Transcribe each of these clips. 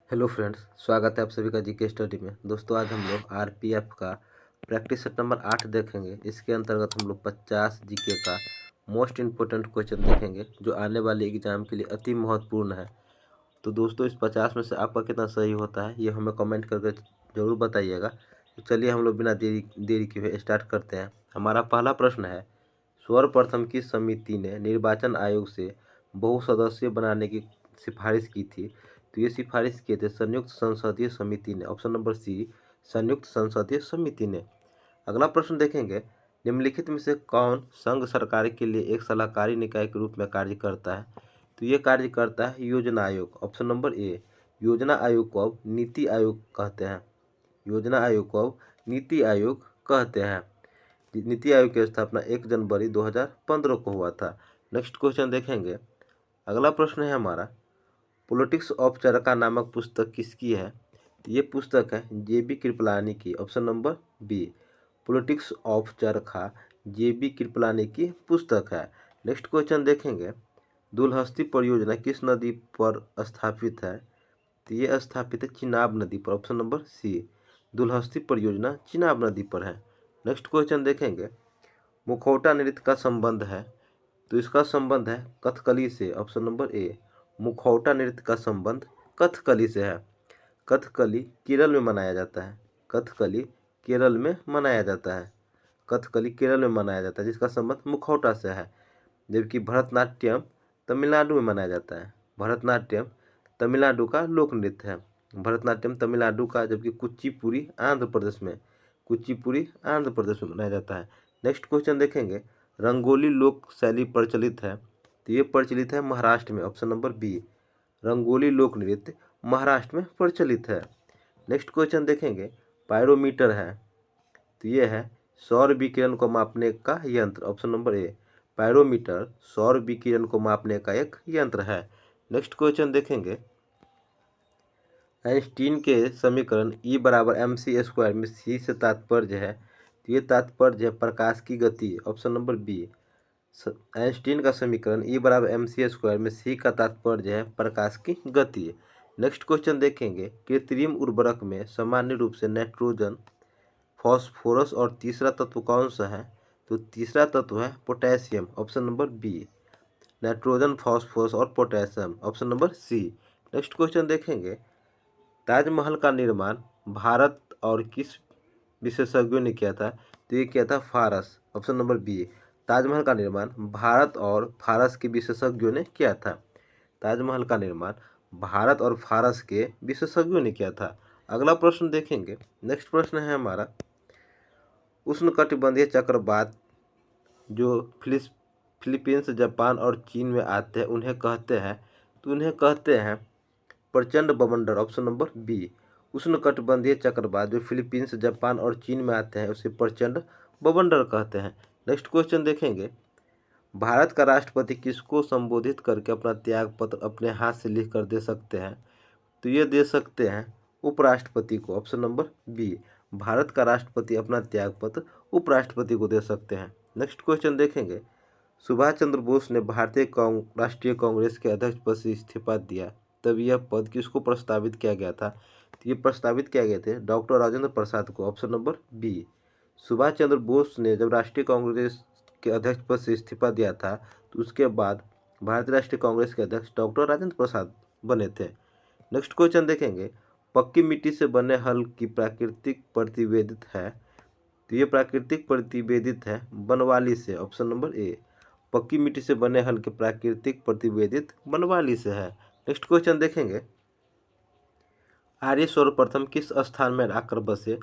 Hello friends, स्वागत है आप सभी का जीके स्टडी में। दोस्तों, आज हम लोग आरपीएफ का प्रैक्टिस सेट नंबर 8 देखेंगे। इसके अंतर्गत हम लोग 50 जीके का मोस्ट इम्पोर्टेंट क्वेश्चन देखेंगे जो आने वाले एग्जाम के लिए अति महत्वपूर्ण है। तो दोस्तों, इस 50 में से आपका कितना सही होता है ये हमें कमेंट करके ज़रूर बताइएगा। तो चलिए हम लोग बिना देरी देरी किए हुए स्टार्ट करते हैं। हमारा पहला प्रश्न है, सर्वप्रथम किस समिति ने निर्वाचन आयोग से बहुसदस्यीय बनाने की सिफारिश की थी? तो ये सिफारिश किए थे संयुक्त संसदीय समिति ने। ऑप्शन नंबर सी, संयुक्त संसदीय समिति ने। अगला प्रश्न देखेंगे, निम्नलिखित में से कौन संघ सरकार के लिए एक सलाहकारी निकाय के रूप में कार्य करता है? तो ये कार्य करता है योजना आयोग। ऑप्शन नंबर ए, योजना आयोग को अब नीति आयोग कहते हैं। योजना आयोग को अब नीति आयोग कहते हैं। नीति आयोग की स्थापना 1 जनवरी 2015 को हुआ था। नेक्स्ट क्वेश्चन देखेंगे। अगला प्रश्न है हमारा, पॉलिटिक्स ऑफ चरखा नामक पुस्तक किसकी है? तो ये पुस्तक है जेबी कृपलानी की। Option number B, politics of charkha J B Kripalani की पुस्तक है। नेक्स्ट क्वेश्चन देखेंगे, दुलहस्ती परियोजना किस नदी पर स्थापित है? तो ये स्थापित है चिनाब नदी पर। ऑप्शन नंबर सी, दुलहस्ती परियोजना चिनाब नदी पर है। नेक्स्ट क्वेश्चन देखेंगे, मुखौटा नृत्य का संबंध है? तो इसका संबंध है कथकली से। ऑप्शन नंबर ए, मुखौटा नृत्य का संबंध कथकली से है। कथकली केरल में मनाया जाता है। कथकली केरल में मनाया जाता है। कथकली केरल में मनाया जाता है जिसका संबंध मुखौटा से है। जबकि भरतनाट्यम तमिलनाडु में मनाया जाता है। भरतनाट्यम तमिलनाडु का लोक नृत्य है। भरतनाट्यम तमिलनाडु का, जबकि कुचिपुड़ी आंध्र प्रदेश में, कुचिपुड़ी आंध्र प्रदेश में मनाया जाता है। नेक्स्ट क्वेश्चन देखेंगे, रंगोली लोक शैली प्रचलित है? तो ये प्रचलित है महाराष्ट्र में। ऑप्शन नंबर बी, रंगोली लोक नृत्य महाराष्ट्र में प्रचलित है। नेक्स्ट क्वेश्चन देखेंगे, पायरोमीटर है तो ये है सौर विकिरण को मापने का यंत्र। ऑप्शन नंबर ए, पायरोमीटर सौर विकिरण को मापने का एक यंत्र है। नेक्स्ट क्वेश्चन देखेंगे, आइंस्टीन के समीकरण E बराबर mc² में C से तात्पर्य है? तो ये तात्पर्य है प्रकाश की गति। ऑप्शन नंबर बी, आइंस्टीन का समीकरण E बराबर mc² में C का तात्पर्य है प्रकाश की गति। नेक्स्ट क्वेश्चन देखेंगे, कृत्रिम उर्वरक में सामान्य रूप से नाइट्रोजन, फॉस्फोरस और तीसरा तत्व कौन सा है? तो तीसरा तत्व है potassium. Option number B, nitrogen, phosphorus और potassium. Option number C. Next question देखेंगे, ताजमहल का निर्माण भारत और किस विशेषज्ञों ने किया था? तो ये किया था फारस। ऑप्शन नंबर बी, ताजमहल का निर्माण भारत और फारस के विशेषज्ञों ने किया था। ताजमहल का निर्माण भारत और फारस के विशेषज्ञों ने किया था। अगला प्रश्न देखेंगे। नेक्स्ट प्रश्न है हमारा, उष्णकटिबंधीय चक्रवात जो फिलीपींस, जापान और चीन में आते हैं उन्हें कहते हैं? तो उन्हें कहते हैं प्रचंड बवंडर। ऑप्शन नंबर बी, उष्णकटिबंधीय चक्रवात जो फिलीपींस, जापान और चीन में आते हैं उसे प्रचंड बवंडर कहते हैं। नेक्स्ट क्वेश्चन देखेंगे, भारत का राष्ट्रपति किसको संबोधित करके अपना त्याग पत्र अपने हाथ से लिख कर दे सकते हैं? तो ये दे सकते हैं उपराष्ट्रपति को। ऑप्शन नंबर बी, भारत का राष्ट्रपति अपना त्याग पत्र उपराष्ट्रपति को दे सकते हैं। नेक्स्ट क्वेश्चन देखेंगे, सुभाष चंद्र बोस ने भारतीय राष्ट्रीय कांग्रेस के अध्यक्ष पद से इस्तीफा दिया, तब यह पद किसको प्रस्तावित किया गया था? तो ये प्रस्तावित किया गया थे डॉक्टर राजेंद्र प्रसाद को। Option number B, Subhash Chandra Bose ने जब राष्ट्रीय कांग्रेस के अध्यक्ष पद से इस्तीफा दिया था तो उसके बाद भारतीय राष्ट्रीय कांग्रेस के अध्यक्ष डॉक्टर राजेंद्र प्रसाद बने थे। नेक्स्ट क्वेश्चन देखेंगे, पक्की मिट्टी से बने हल की प्राकृतिक प्रतिवेदित है? तो ये प्राकृतिक प्रतिवेदित है बनवाली से। ऑप्शन नंबर ए, पक्की मिट्टी से बने हल के प्राकृतिक प्रतिवेदित बनवाली से है। नेक्स्ट क्वेश्चन देखेंगे, आर्य सर्वप्रथम किस स्थान में आकर बसे?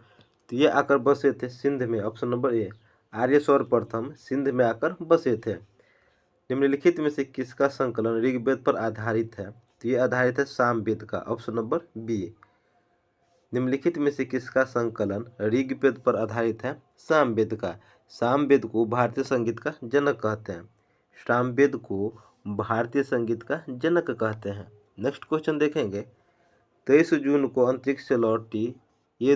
तो ये आकर बसे थे सिंध में। ऑप्शन नंबर ए, आर्य सर्वप्रथम सिंध में आकर बसे थे। निम्नलिखित में से किसका संकलन ऋग्वेद पर आधारित है? तो ये आधारित है सामवेद का। ऑप्शन नंबर बी, निम्नलिखित में से किसका संकलन ऋग्वेद पर आधारित है? सामवेद का। सामवेद को भारतीय संगीत का जनक कहते हैं। सामवेद को भारतीय संगीत का जनक कहते हैं। नेक्स्ट क्वेश्चन देखेंगे, 23 जून को अंतरिक्ष से लौटी, ये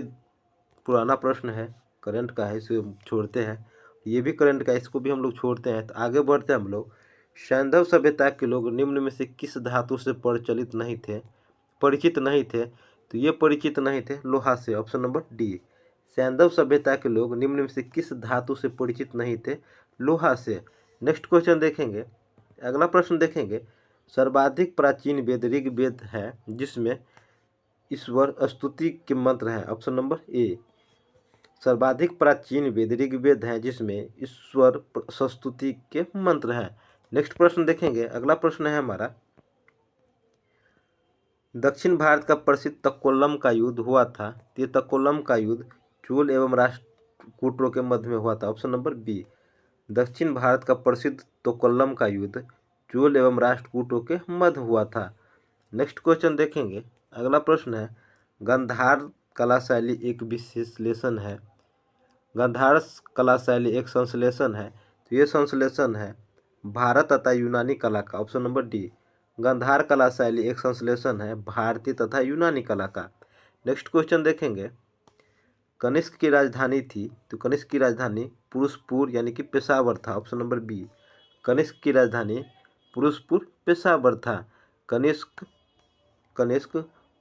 पुराना प्रश्न है, करंट का है, इसे छोड़ते हैं। ये भी करंट का, इसको भी हम लोग छोड़ते हैं। तो आगे बढ़ते हैं हम लोग, सैंधव सभ्यता के लोग निम्न में से किस धातु से प्रचलित नहीं थे? परिचित नहीं थे, तो ये परिचित नहीं थे लोहा से, ऑप्शन नंबर डी। सैंधव सभ्यता के लोग निम्न में से किस धातु से परिचित नहीं थे, लोहा से। नेक्स्ट क्वेश्चन देखेंगे, अगला प्रश्न देखेंगे, सर्वाधिक प्राचीन वेद ऋग्वेद है जिसमें ईश्वर स्तुति के मंत्र हैं, ऑप्शन नंबर ए। सर्वाधिक प्राचीन वेद ऋग्वेद है जिसमें ईश्वर स्तुति के मंत्र हैं। नेक्स्ट प्रश्न देखेंगे, अगला प्रश्न है हमारा, दक्षिण भारत का प्रसिद्ध तक्कोलम का युद्ध हुआ था, ये तक्कोलम का युद्ध चोल एवं राष्ट्रकूटों के मध्य में हुआ था, ऑप्शन नंबर बी। दक्षिण भारत का प्रसिद्ध तक्कोलम का युद्ध चोल एवं राष्ट्रकूटों के मध्य हुआ था। नेक्स्ट क्वेश्चन देखेंगे, अगला प्रश्न है, गांधार कला शैली एक विश्लेषण है, गांधार कला शैली एक संश्लेषण है, तो ये संश्लेषण है भारत तथा यूनानी कला का, ऑप्शन नंबर डी। गांधार कला शैली एक संश्लेषण है भारतीय तथा यूनानी कला का। नेक्स्ट क्वेश्चन देखेंगे, कनिष्क की राजधानी थी, तो कनिष्क की राजधानी पुरुषपुर यानी कि पेशावर था, ऑप्शन नंबर बी। कनिष्क की राजधानी पुरुषपुर पेशावर था। कनिष्क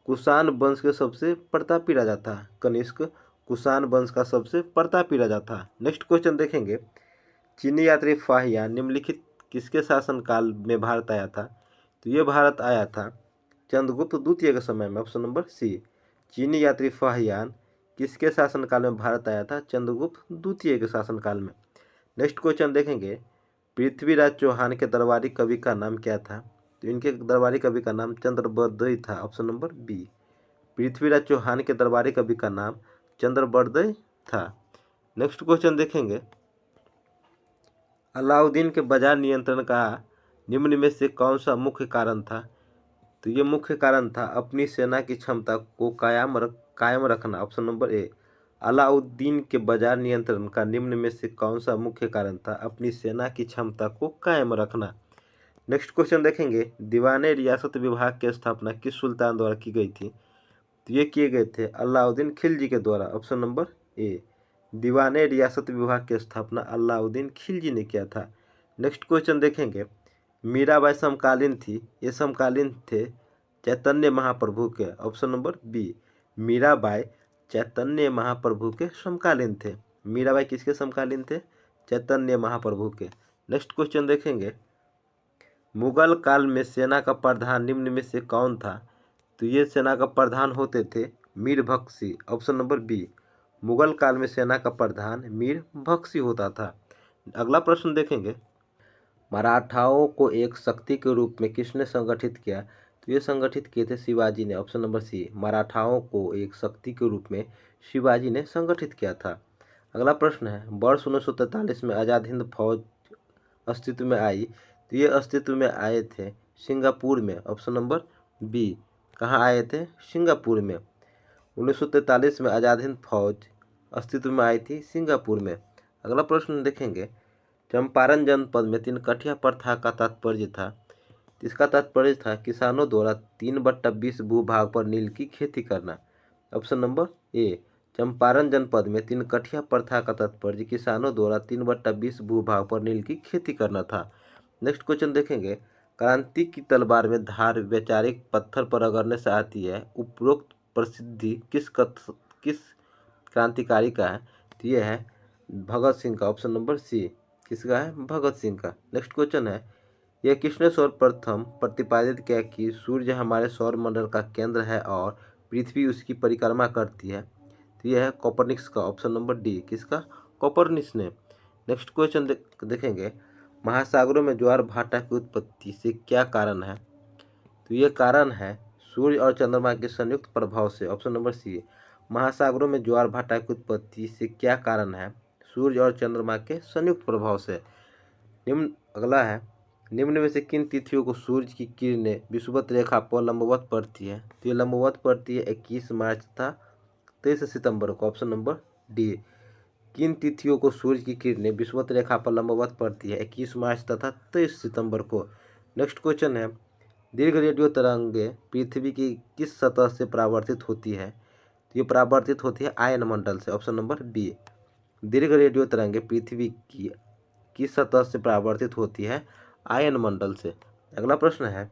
कुषाण वंश के सबसे प्रतापी राजा था, कनिष्क कुषाण वंश का सबसे प्रतापी राजा था। नेक्स्ट क्वेश्चन देखेंगे, चीनी यात्री फाहियान निम्नलिखित किसके शासनकाल में भारत आया था, तो ये भारत आया था चंद्रगुप्त द्वितीय के समय में, ऑप्शन नंबर सी। चीनी यात्री फाहियान किसके शासनकाल में भारत आया था, चंद्रगुप्त द्वितीय के शासनकाल में। नेक्स्ट क्वेश्चन देखेंगे, पृथ्वीराज चौहान के दरबारी कवि का नाम क्या था, तो इनके दरबारी कवि का नाम चंद्रबरदई था, option number B. Prithviraj Chauhan के दरबारी कवि का नाम चंद्रबरदई था। नेक्स्ट क्वेश्चन देखेंगे, अलाउद्दीन के बाजार नियंत्रण का निम्न में से कौन सा मुख्य कारण था, तो ये मुख्य कारण था अपनी सेना की क्षमता को कायम रखना, ऑप्शन नंबर ए। अलाउद्दीन के बाजार नियंत्रण का निम्न में से कौन सा मुख्य कारण था, अपनी सेना की क्षमता को कायम रखना। नेक्स्ट क्वेश्चन देखेंगे, दीवाने रियासत विभाग की स्थापना किस सुल्तान द्वारा की गई थी, तो ये किए गए थे अलाउद्दीन खिलजी के द्वारा, ऑप्शन नंबर ए। दीवाने रियासत विभाग की स्थापना अलाउद्दीन खिलजी ने किया था। नेक्स्ट क्वेश्चन देखेंगे, मीराबाई समकालीन थी, ये समकालीन थे चैतन्य महाप्रभु के, option number B. Mirabai Chaitanya Mahaprabhu के समकालीन थे। मीराबाई किसके समकालीन थे, चैतन्य महाप्रभु के। नेक्स्ट क्वेश्चन देखेंगे, मुगल काल में सेना का प्रधान निम्न में से कौन था, तो ये सेना का प्रधान होते थे Mir Bakhshi, option number B. Mughal काल में सेना का प्रधान मीर बख्शी होता था। अगला प्रश्न देखेंगे, मराठाओं को एक शक्ति के रूप में किसने संगठित किया, तो ये संगठित किए थे शिवाजी ने, ऑप्शन नंबर सी। मराठाओं को एक शक्ति के रूप में शिवाजी ने संगठित किया था। अगला प्रश्न है, वर्ष 1943 में आज़ाद हिंद फौज अस्तित्व में आई, तो ये अस्तित्व में आए थे सिंगापुर में, ऑप्शन नंबर बी। कहाँ आए थे, सिंगापुर में। 1943 में आज़ाद हिंद फौज अस्तित्व में आई थी सिंगापुर में। अगला प्रश्न देखेंगे, चंपारण जनपद में 3 प्रथा का तात्पर्य था, इसका तात्पर्य था किसानों द्वारा 3/20 भूभाग पर नील की खेती करना, ऑप्शन नंबर ए। चंपारण जनपद में 3 प्रथा का तात्पर्य किसानों द्वारा 3/20 भूभाग पर नील की खेती करना था। नेक्स्ट क्वेश्चन देखेंगे, क्रांति की तलवार में धार वैचारिक पत्थर पर रगड़ने से आती है, उपरोक्त प्रसिद्धि किस क्रांतिकारी का है, तो ये है भगत सिंह का, ऑप्शन नंबर सी। किसका है, भगत सिंह का। नेक्स्ट क्वेश्चन है, यह किसने सर्वप्रथम प्रतिपादित किया कि सूर्य हमारे सौर मंडल का केंद्र है और पृथ्वी उसकी परिक्रमा करती है, तो यह है कोपरनिकस का, ऑप्शन नंबर डी। किसका, कोपरनिकस ने। नेक्स्ट क्वेश्चन देखेंगे, महासागरों में ज्वार भाटा की उत्पत्ति से क्या कारण है, तो ये कारण है सूर्य और चंद्रमा के संयुक्त प्रभाव से, ऑप्शन नंबर सी। महासागरों में ज्वार भाटा की उत्पत्ति से क्या कारण है, सूर्य और चंद्रमा के संयुक्त प्रभाव से। निम्न अगला है, निम्न में से किन तिथियों को सूर्य की किरणें विषुवत रेखा पर लंबवत पड़ती है, तो ये लंबवत पड़ती है 21 मार्च तथा 23 सितंबर को, ऑप्शन नंबर डी। किन तिथियों को सूर्य की किरणें विषुवत रेखा पर लंबवत पड़ती है, 21 मार्च तथा 23 सितंबर को। नेक्स्ट क्वेश्चन है, दीर्घ रेडियो तरंगें पृथ्वी की किस सतह से परावर्तित होती है, तो ये परावर्तित होती है आयन मंडल से, ऑप्शन नंबर बी। दीर्घ रेडियो तरंगें पृथ्वी की किस सतह से परावर्तित होती है, आयन मंडल से। अगला प्रश्न है,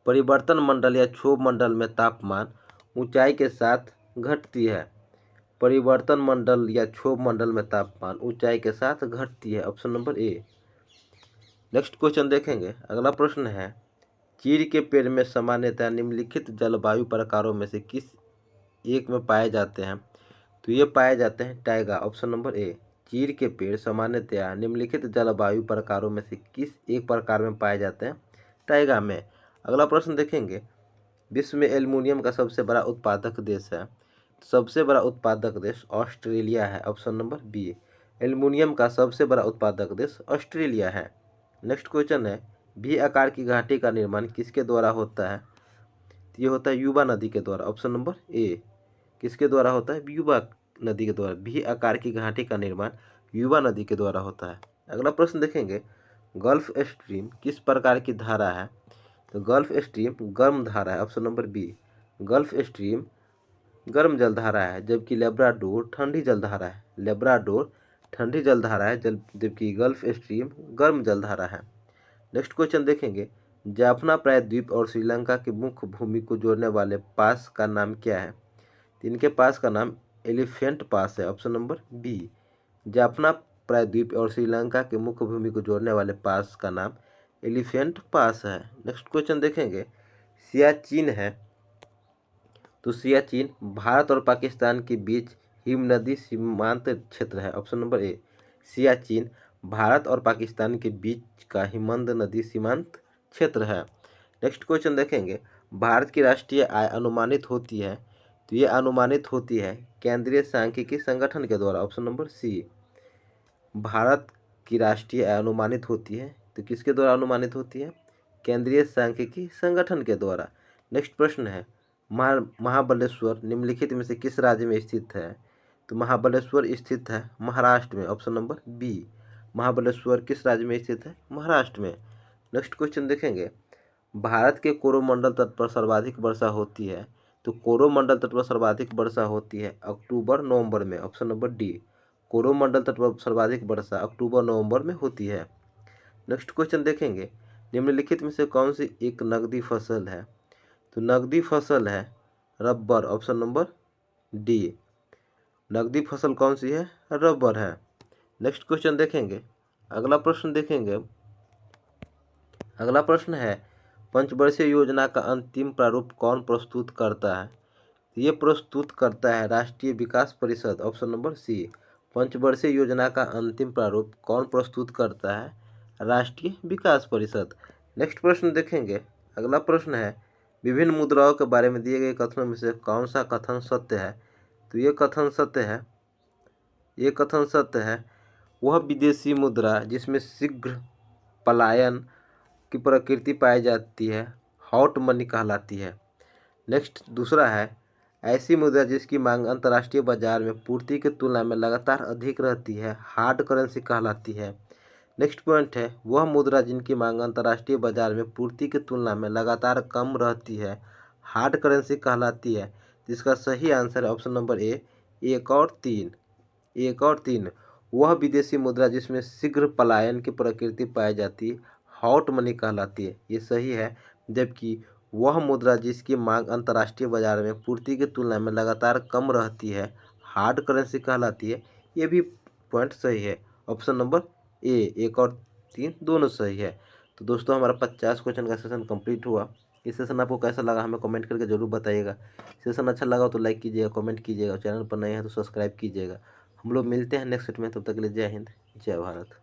परिवर्तन मंडल या क्षोभ मंडल में तापमान ऊंचाई के साथ घटती है। परिवर्तन मंडल या क्षोभ मंडल में तापमान ऊंचाई के साथ घटती है। Option number A. Next question देखेंगे। अगला प्रश्न है, चीड़ के पेड़ में सामान्यतः निम्नलिखित जलवायु प्रकारों में से किस एक में पाए जाते हैं? तो ये पाए जाते हैं टाइगा। Option number A. चीड़ के पेड़ सामान्यतया निम्नलिखित जलवायु प्रकारों में से किस एक प्रकार में पाए जाते हैं? टाइगा में। अगला प्रश्न देखेंगे, विश्व में एल्युमिनियम का सबसे बड़ा उत्पादक देश है। सबसे बड़ा उत्पादक देश ऑस्ट्रेलिया है। Option number B. एल्युमिनियम का सबसे बड़ा उत्पादक देश ऑस्ट्रेलिया है। नेक्स्ट क्वेश्चन है, भी आकार की घाटी का निर्माण किसके द्वारा होता है? ये होता है युवा नदी के द्वारा। Option number A. किसके द्वारा होता है? युवा नदी के द्वारा। भी आकार की घाटी का निर्माण युवा नदी के द्वारा होता है। अगला प्रश्न देखेंगे, गल्फ स्ट्रीम किस प्रकार की धारा है? तो गल्फ स्ट्रीम गर्म धारा है। Option number B. Gulf stream गर्म जलधारा है, जबकि लेब्राडोर ठंडी जलधारा है। लेब्राडोर ठंडी जलधारा है, जबकि गल्फ स्ट्रीम गर्म जलधारा है। नेक्स्ट क्वेश्चन देखेंगे, जाफना प्रायद्वीप और श्रीलंका की मुख्य भूमि को जोड़ने वाले पास का नाम क्या है? इनके पास का नाम एलिफेंट पास है। Option number B. जाफना प्रायद्वीप और श्रीलंका के मुख्य भूमि को जोड़ने वाले पास का नाम एलिफेंट पास है। नेक्स्ट क्वेश्चन देखेंगे, सियाचिन है, तो सियाचिन भारत और पाकिस्तान के बीच हिमनदी सीमांत क्षेत्र है। Option number A. Siachen Bharat और पाकिस्तान के बीच का हिमनद नदी सीमांत क्षेत्र है। नेक्स्ट क्वेश्चन देखेंगे, भारत की राष्ट्रीय आय अनुमानित होती है, तो ये अनुमानित होती है केंद्रीय सांख्यिकी संगठन के द्वारा। ऑप्शन नंबर सी। भारत की राष्ट्रीय आय अनुमानित होती है, तो किसके द्वारा अनुमानित होती है? केंद्रीय सांख्यिकी संगठन के द्वारा। नेक्स्ट प्रश्न है, महाबलेश्वर निम्नलिखित में से किस राज्य में स्थित है? तो महाबलेश्वर स्थित है महाराष्ट्र में। Option number B. महाबलेश्वर किस राज्य में स्थित है? महाराष्ट्र में। नेक्स्ट क्वेश्चन देखेंगे, भारत के कोरोमंडल तट पर सर्वाधिक वर्षा होती है, तो कोरोमंडल तट पर सर्वाधिक वर्षा होती है अक्टूबर नवंबर में। Option number D. कोरोमंडल तट पर सर्वाधिक वर्षा अक्टूबर नवंबर में होती है। नेक्स्ट क्वेश्चन देखेंगे, निम्नलिखित में से कौन सी एक नकदी फसल है? तो नकदी फसल है रबर। Option number D. नकदी फसल कौन सी है? रबर है। नेक्स्ट क्वेश्चन देखेंगे। अगला प्रश्न देखेंगे। अगला प्रश्न है, पंचवर्षीय योजना का अंतिम प्रारूप कौन प्रस्तुत करता है? ये प्रस्तुत करता है राष्ट्रीय विकास परिषद। Option number C. पंचवर्षीय योजना का अंतिम प्रारूप कौन प्रस्तुत करता है? राष्ट्रीय विकास परिषद। नेक्स्ट प्रश्न देखेंगे। अगला प्रश्न है, विभिन्न मुद्राओं के बारे में दिए गए कथनों में से कौन सा कथन सत्य है? तो ये कथन सत्य है, ये कथन सत्य है, वह विदेशी मुद्रा जिसमें शीघ्र पलायन की प्रकृति पाई जाती है हॉट मनी कहलाती है। नेक्स्ट दूसरा है, ऐसी मुद्रा जिसकी मांग अंतर्राष्ट्रीय बाजार में पूर्ति की तुलना में लगातार अधिक रहती है हार्ड करेंसी कहलाती है। नेक्स्ट पॉइंट है, वह मुद्रा जिनकी मांग अंतर्राष्ट्रीय बाजार में पूर्ति की तुलना में लगातार कम रहती है हार्ड करेंसी कहलाती है। जिसका सही आंसर है ऑप्शन नंबर ए, एक और तीन। एक और तीन, वह विदेशी मुद्रा जिसमें शीघ्र पलायन की प्रकृति पाई जाती है हॉट मनी कहलाती है, ये सही है। जबकि वह मुद्रा जिसकी मांग अंतर्राष्ट्रीय बाजार में पूर्ति की तुलना में लगातार कम रहती है हार्ड करेंसी कहलाती है, ये भी पॉइंट सही है। ऑप्शन नंबर ए, एक और तीन दोनों सही है। तो दोस्तों हमारा 50 क्वेश्चन का सेशन कंप्लीट हुआ। इस सेशन आपको कैसा लगा हमें कमेंट करके जरूर बताइएगा। सेशन अच्छा लगा तो लाइक कीजिएगा, कमेंट कीजिएगा, चैनल पर नए हैं तो सब्सक्राइब कीजिएगा। हम लोग मिलते हैं नेक्स्ट सेट में, तब तक के लिए जय हिंद, जय भारत।